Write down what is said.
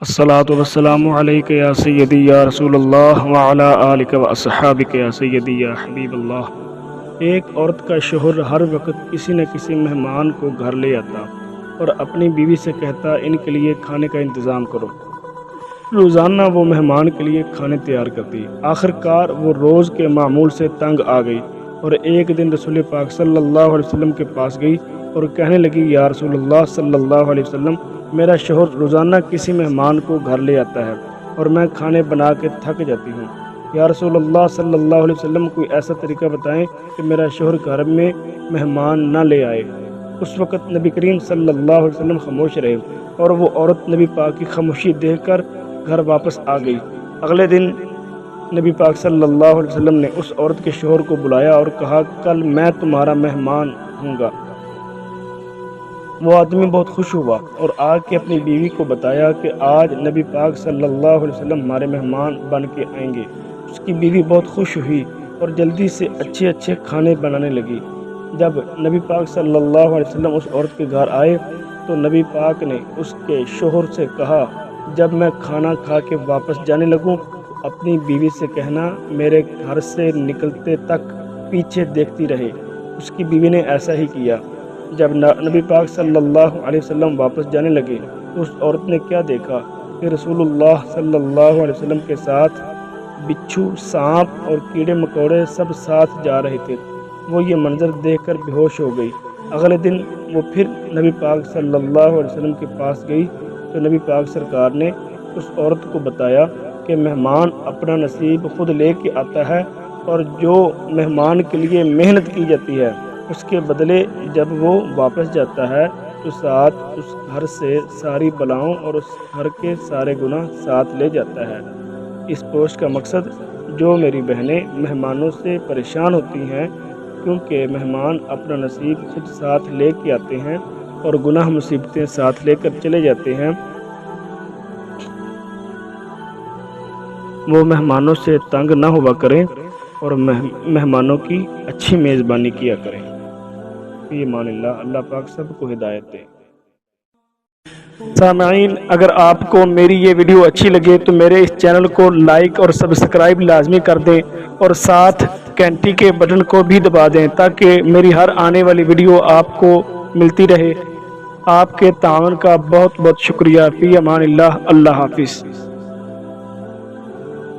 الصلاۃ والسلام علیک یا سیدی یا رسول اللہ وعلی آلک و اصحابک یا سیدی یا حبیب اللہ۔ ایک عورت کا شوہر ہر وقت کسی نہ کسی مہمان کو گھر لے آتا اور اپنی بیوی سے کہتا ان کے لیے کھانے کا انتظام کرو۔ روزانہ وہ مہمان کے لیے کھانے تیار کرتی۔ آخر کار وہ روز کے معمول سے تنگ آ گئی اور ایک دن رسول پاک صلی اللہ علیہ وسلم کے پاس گئی اور کہنے لگی یا رسول اللہ صلی اللہ علیہ وسلم، میرا شوہر روزانہ کسی مہمان کو گھر لے آتا ہے اور میں کھانے بنا کے تھک جاتی ہوں۔ یا رسول اللہ صلی اللہ علیہ وسلم کوئی ایسا طریقہ بتائیں کہ میرا شوہر گھر میں مہمان نہ لے آئے۔ اس وقت نبی کریم صلی اللہ علیہ وسلم خاموش رہے اور وہ عورت نبی پاک کی خاموشی دیکھ کر گھر واپس آ گئی۔ اگلے دن نبی پاک صلی اللہ علیہ وسلم نے اس عورت کے شوہر کو بلایا اور کہا کل میں تمہارا مہمان ہوں گا۔ وہ آدمی بہت خوش ہوا اور آ کے اپنی بیوی کو بتایا کہ آج نبی پاک صلی اللہ علیہ وسلم ہمارے مہمان بن کے آئیں گے۔ اس کی بیوی بہت خوش ہوئی اور جلدی سے اچھے اچھے کھانے بنانے لگی۔ جب نبی پاک صلی اللہ علیہ وسلم اس عورت کے گھر آئے تو نبی پاک نے اس کے شوہر سے کہا جب میں کھانا کھا کے واپس جانے لگوں تو اپنی بیوی سے کہنا میرے گھر سے نکلتے تک پیچھے دیکھتی رہے۔ اس کی بیوی نے ایسا ہی کیا۔ جب نبی پاک صلی اللہ علیہ وسلم واپس جانے لگے تو اس عورت نے کیا دیکھا کہ رسول اللہ صلی اللہ علیہ وسلم کے ساتھ بچھو، سانپ اور کیڑے مکوڑے سب ساتھ جا رہے تھے۔ وہ یہ منظر دیکھ کر بے ہوش ہو گئی۔ اگلے دن وہ پھر نبی پاک صلی اللہ علیہ وسلم کے پاس گئی تو نبی پاک سرکار نے اس عورت کو بتایا کہ مہمان اپنا نصیب خود لے کے آتا ہے اور جو مہمان کے لیے محنت کی جاتی ہے اس کے بدلے جب وہ واپس جاتا ہے تو ساتھ اس گھر سے ساری بلاؤں اور اس گھر کے سارے گناہ ساتھ لے جاتا ہے۔ اس پوسٹ کا مقصد جو میری بہنیں مہمانوں سے پریشان ہوتی ہیں کیونکہ مہمان اپنا نصیب خود ساتھ لے کے آتے ہیں اور گناہ مصیبتیں ساتھ لے کر چلے جاتے ہیں، وہ مہمانوں سے تنگ نہ ہوا کریں اور مہمانوں کی اچھی میزبانی کیا کریں۔ فی امان اللہ۔ اللہ پاک سب کو ہدایت دے۔ سامعین، اگر آپ کو میری یہ ویڈیو اچھی لگے تو میرے اس چینل کو لائک اور سبسکرائب لازمی کر دیں اور ساتھ گھنٹی کے بٹن کو بھی دبا دیں تاکہ میری ہر آنے والی ویڈیو آپ کو ملتی رہے۔ آپ کے تعاون کا بہت بہت شکریہ۔ فی امان اللہ۔ اللہ حافظ۔